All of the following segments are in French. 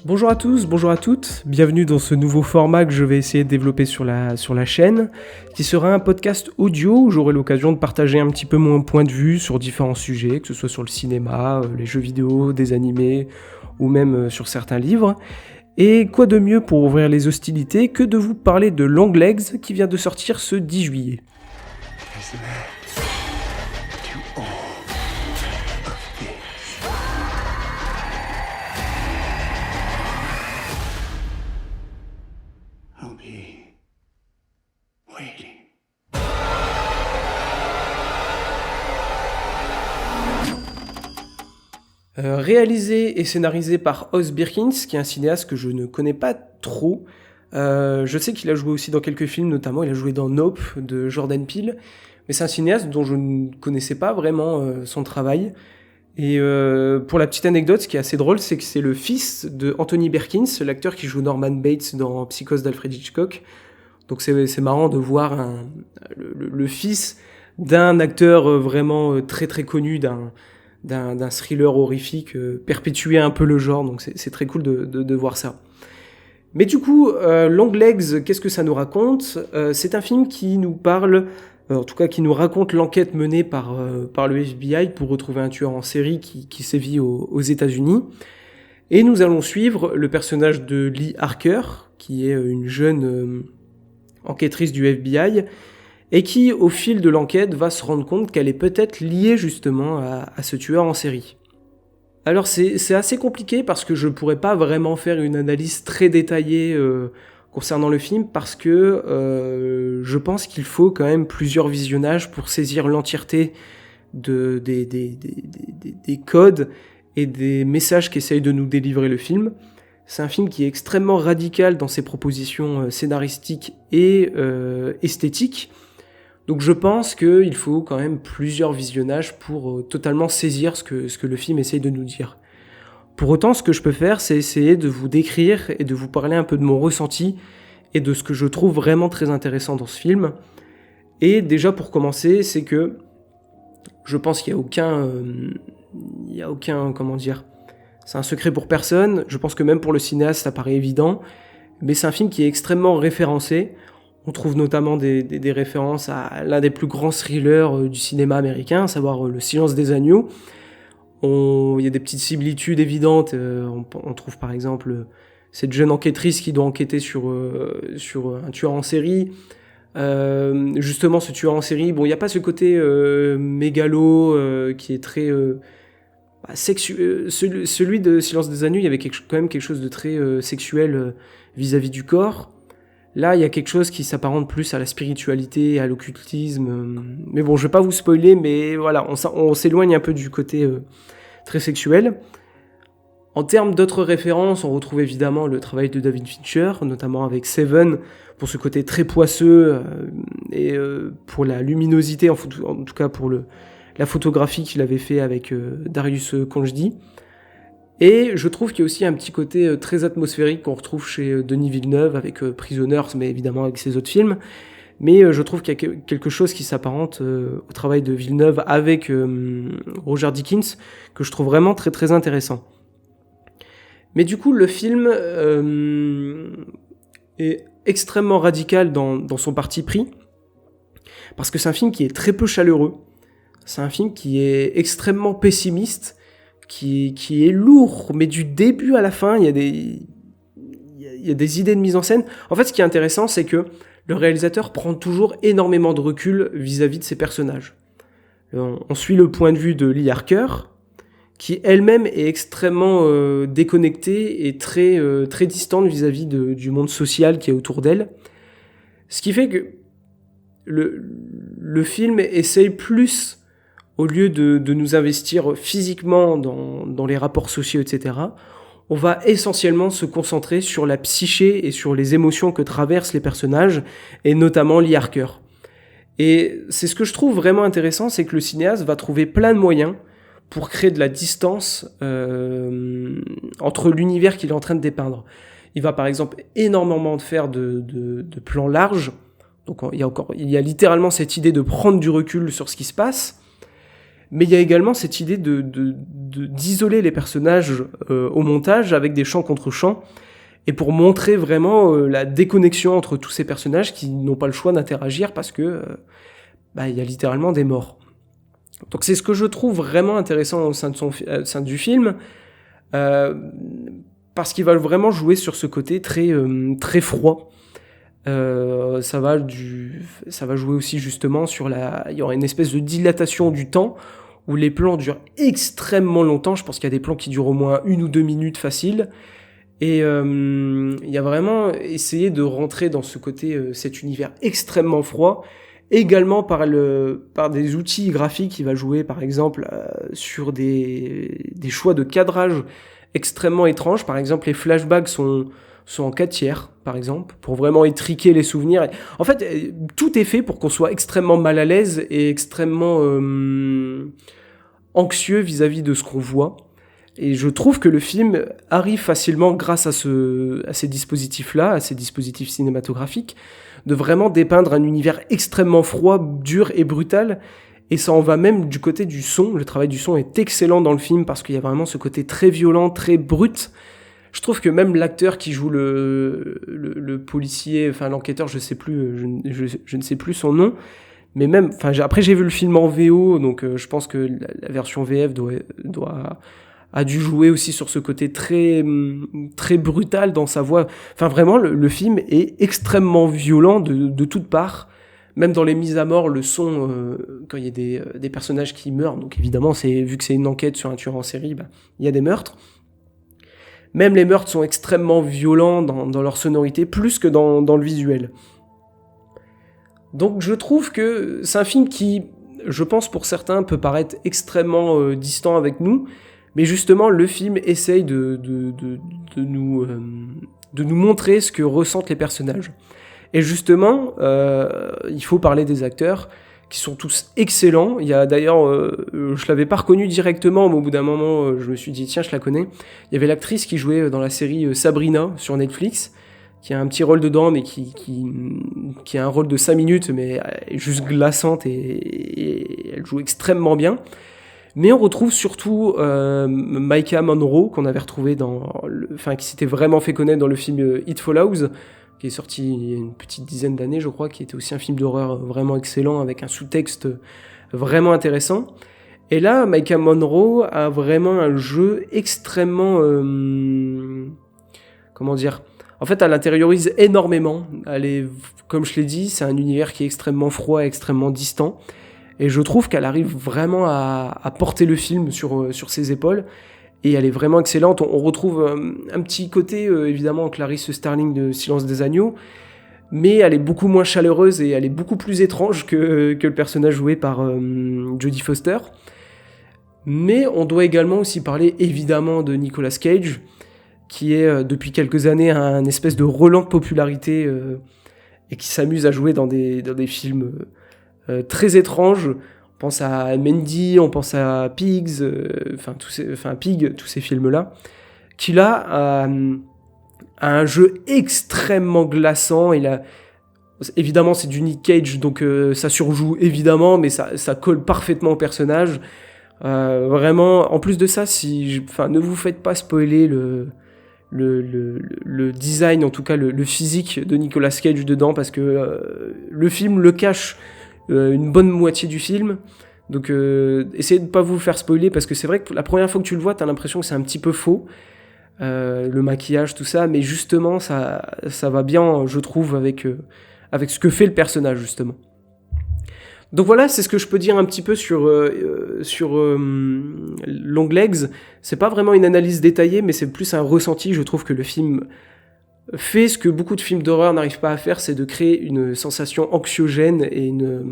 Bonjour à tous, bonjour à toutes, bienvenue dans ce nouveau format que je vais essayer de développer sur la chaîne, qui sera un podcast audio où j'aurai l'occasion de partager un petit peu mon point de vue sur différents sujets, que ce soit sur le cinéma, les jeux vidéo, des animés, ou même sur certains livres. Et quoi de mieux pour ouvrir les hostilités que de vous parler de Longlegs qui vient de sortir ce 10 juillet. Réalisé et scénarisé par Oz Birkins, qui est un cinéaste que je ne connais pas trop. Je sais qu'il a joué aussi dans quelques films, notamment il a joué dans Nope de Jordan Peele, mais c'est un cinéaste dont je ne connaissais pas vraiment son travail. Et pour la petite anecdote, ce qui est assez drôle, c'est que c'est le fils de Anthony Perkins, l'acteur qui joue Norman Bates dans Psychose d'Alfred Hitchcock. Donc c'est marrant de voir le fils d'un acteur vraiment très très connu, d'un thriller horrifique, perpétuer un peu le genre, donc c'est très cool de voir ça. Mais du coup, Longlegs, qu'est-ce que ça nous raconte ? C'est un film qui nous parle, en tout cas qui nous raconte l'enquête menée par le FBI pour retrouver un tueur en série qui sévit aux États-Unis. Et nous allons suivre le personnage de Lee Harker, qui est une jeune enquêtrice du FBI, et qui, au fil de l'enquête, va se rendre compte qu'elle est peut-être liée justement à ce tueur en série. Alors c'est assez compliqué parce que je pourrais pas vraiment faire une analyse très détaillée concernant le film, parce que je pense qu'il faut quand même plusieurs visionnages pour saisir l'entièreté des codes et des messages qu'essaye de nous délivrer le film. C'est un film qui est extrêmement radical dans ses propositions scénaristiques et esthétiques. Donc je pense qu'il faut quand même plusieurs visionnages pour totalement saisir ce que le film essaye de nous dire. Pour autant, ce que je peux faire, c'est essayer de vous décrire et de vous parler un peu de mon ressenti et de ce que je trouve vraiment très intéressant dans ce film. Et déjà pour commencer, c'est que je pense qu'il y a aucun, comment dire, c'est un secret pour personne. Je pense que même pour le cinéaste, ça paraît évident. Mais c'est un film qui est extrêmement référencé. On trouve notamment des références à l'un des plus grands thrillers du cinéma américain, à savoir Le Silence des agneaux. Il y a des petites similitudes évidentes. On trouve par exemple cette jeune enquêtrice qui doit enquêter sur un tueur en série. Justement, ce tueur en série, bon, il n'y a pas ce côté mégalo qui est très sexuel. Celui de Silence des agneaux, il y avait quand même quelque chose de très sexuel vis-à-vis du corps. Là, il y a quelque chose qui s'apparente plus à la spiritualité, à l'occultisme. Mais bon, je vais pas vous spoiler, mais voilà, on s'éloigne un peu du côté très sexuel. En termes d'autres références, on retrouve évidemment le travail de David Fincher, notamment avec Seven, pour ce côté très poisseux, et pour la luminosité, en tout cas pour la photographie qu'il avait fait avec Darius Khondji. Et je trouve qu'il y a aussi un petit côté très atmosphérique qu'on retrouve chez Denis Villeneuve avec Prisoners, mais évidemment avec ses autres films. Mais je trouve qu'il y a quelque chose qui s'apparente au travail de Villeneuve avec Roger Deakins, que je trouve vraiment très très intéressant. Mais du coup, le film est extrêmement radical dans son parti pris, parce que c'est un film qui est très peu chaleureux. C'est un film qui est extrêmement pessimiste, qui est lourd, mais du début à la fin, il y a des idées de mise en scène. En fait, ce qui est intéressant, c'est que le réalisateur prend toujours énormément de recul vis-à-vis de ses personnages. On suit le point de vue de Lee Harker, qui elle-même est extrêmement déconnectée et très distante vis-à-vis du monde social qui est autour d'elle. Ce qui fait que le film essaye plus, au lieu de nous investir physiquement dans les rapports sociaux, etc., on va essentiellement se concentrer sur la psyché et sur les émotions que traversent les personnages, et notamment Lee Harker. Et c'est ce que je trouve vraiment intéressant, c'est que le cinéaste va trouver plein de moyens pour créer de la distance entre l'univers qu'il est en train de dépeindre. Il va par exemple énormément faire de plans larges, donc il y a littéralement cette idée de prendre du recul sur ce qui se passe. Mais il y a également cette idée d'isoler les personnages au montage avec des champs contre champs, et pour montrer vraiment la déconnexion entre tous ces personnages qui n'ont pas le choix d'interagir parce que il y a littéralement des morts. Donc c'est ce que je trouve vraiment intéressant au sein du film, parce qu'il va vraiment jouer sur ce côté très froid. Ça va jouer aussi justement il y aura une espèce de dilatation du temps où les plans durent extrêmement longtemps. Je pense qu'il y a des plans qui durent au moins 1 ou 2 minutes facile. Et il y a vraiment essayé de rentrer dans ce côté, cet univers extrêmement froid, également par des outils graphiques. Il va jouer par exemple sur des choix de cadrage extrêmement étranges. Par exemple, les flashbacks sont en 4/3, par exemple, pour vraiment étriquer les souvenirs. En fait, tout est fait pour qu'on soit extrêmement mal à l'aise et extrêmement anxieux vis-à-vis de ce qu'on voit. Et je trouve que le film arrive facilement, grâce à ces dispositifs-là, à ces dispositifs cinématographiques, de vraiment dépeindre un univers extrêmement froid, dur et brutal. Et ça en va même du côté du son. Le travail du son est excellent dans le film parce qu'il y a vraiment ce côté très violent, très brut. Je trouve que même l'acteur qui joue le policier, enfin l'enquêteur, je ne sais plus son nom, mais même, enfin après j'ai vu le film en VO, donc je pense que la version VF a dû jouer aussi sur ce côté très brutal dans sa voix. Enfin vraiment, le film est extrêmement violent de toutes parts. Même dans les mises à mort, le son, quand il y a des personnages qui meurent, donc évidemment, vu que c'est une enquête sur un tueur en série, il y a des meurtres. Même les meurtres sont extrêmement violents dans leur sonorité, plus que dans le visuel. Donc je trouve que c'est un film qui, je pense pour certains, peut paraître extrêmement distant avec nous, mais justement le film essaye de nous montrer ce que ressentent les personnages. Et justement, il faut parler des acteurs, qui sont tous excellents. Il y a d'ailleurs, je l'avais pas reconnu directement, mais au bout d'un moment, je me suis dit, tiens, je la connais. Il y avait l'actrice qui jouait dans la série Sabrina sur Netflix, qui a un petit rôle dedans, mais qui a un rôle de 5 minutes, mais juste glaçante, et elle joue extrêmement bien. Mais on retrouve surtout Maika Monroe, qu'on avait retrouvé qui s'était vraiment fait connaître dans le film It Follows, qui est sorti il y a une petite dizaine d'années, je crois, qui était aussi un film d'horreur vraiment excellent, avec un sous-texte vraiment intéressant. Et là, Maika Monroe a vraiment un jeu extrêmement... comment dire ? En fait, elle intériorise énormément. Comme je l'ai dit, c'est un univers qui est extrêmement froid, extrêmement distant. Et je trouve qu'elle arrive vraiment à porter le film sur ses épaules. Et elle est vraiment excellente. On retrouve un petit côté, évidemment, Clarice Starling de Silence des agneaux, mais elle est beaucoup moins chaleureuse et elle est beaucoup plus étrange que le personnage joué par Jodie Foster. Mais on doit également aussi parler, évidemment, de Nicolas Cage, qui est, depuis quelques années, un espèce de relan de popularité et qui s'amuse à jouer dans des films très étranges. On pense à Mandy, on pense à Pigs, Pig, tous ces films-là, qui là a un jeu extrêmement glaçant. Évidemment, c'est du Nick Cage, donc ça surjoue évidemment, mais ça colle parfaitement au personnage. Vraiment, en plus de ça, ne vous faites pas spoiler le design, en tout cas le physique de Nicolas Cage dedans, parce que le film le cache une bonne moitié du film. Donc essayez de ne pas vous faire spoiler, parce que c'est vrai que la première fois que tu le vois, t'as l'impression que c'est un petit peu faux, le maquillage, tout ça, mais justement ça va bien, je trouve, avec ce que fait le personnage, justement. Donc voilà, c'est ce que je peux dire un petit peu sur Longlegs. C'est pas vraiment une analyse détaillée, mais c'est plus un ressenti. Je trouve que le film fait ce que beaucoup de films d'horreur n'arrivent pas à faire, c'est de créer une sensation anxiogène et il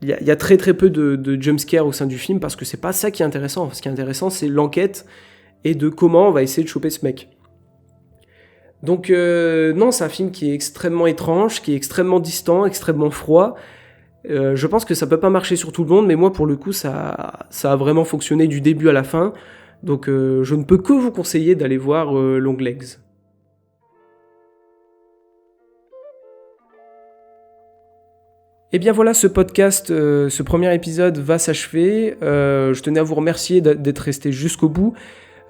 y a très très peu de jumpscares au sein du film, parce que c'est pas ça qui est intéressant. Ce qui est intéressant, c'est l'enquête et de comment on va essayer de choper ce mec. Donc non, c'est un film qui est extrêmement étrange, qui est extrêmement distant, extrêmement froid. Je pense que ça peut pas marcher sur tout le monde, mais moi pour le coup ça a vraiment fonctionné du début à la fin. Donc je ne peux que vous conseiller d'aller voir Longlegs. Et bien voilà, ce podcast, ce premier épisode va s'achever. Je tenais à vous remercier d'être resté jusqu'au bout.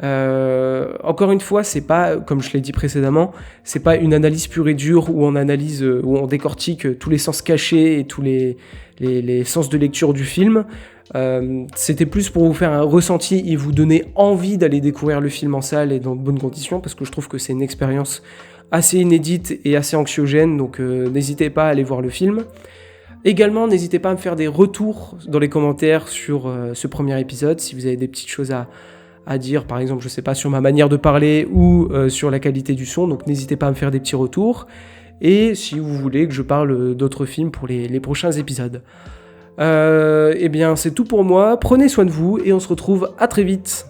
Encore une fois, c'est pas, comme je l'ai dit précédemment, c'est pas une analyse pure et dure où on analyse, où on décortique tous les sens cachés et tous les sens de lecture du film. C'était plus pour vous faire un ressenti et vous donner envie d'aller découvrir le film en salle et dans de bonnes conditions, parce que je trouve que c'est une expérience assez inédite et assez anxiogène, donc n'hésitez pas à aller voir le film. Également, n'hésitez pas à me faire des retours dans les commentaires sur ce premier épisode, si vous avez des petites choses à dire, par exemple, je sais pas, sur ma manière de parler ou sur la qualité du son, donc n'hésitez pas à me faire des petits retours. Et si vous voulez que je parle d'autres films pour les prochains épisodes. Eh bien, c'est tout pour moi, prenez soin de vous et on se retrouve à très vite.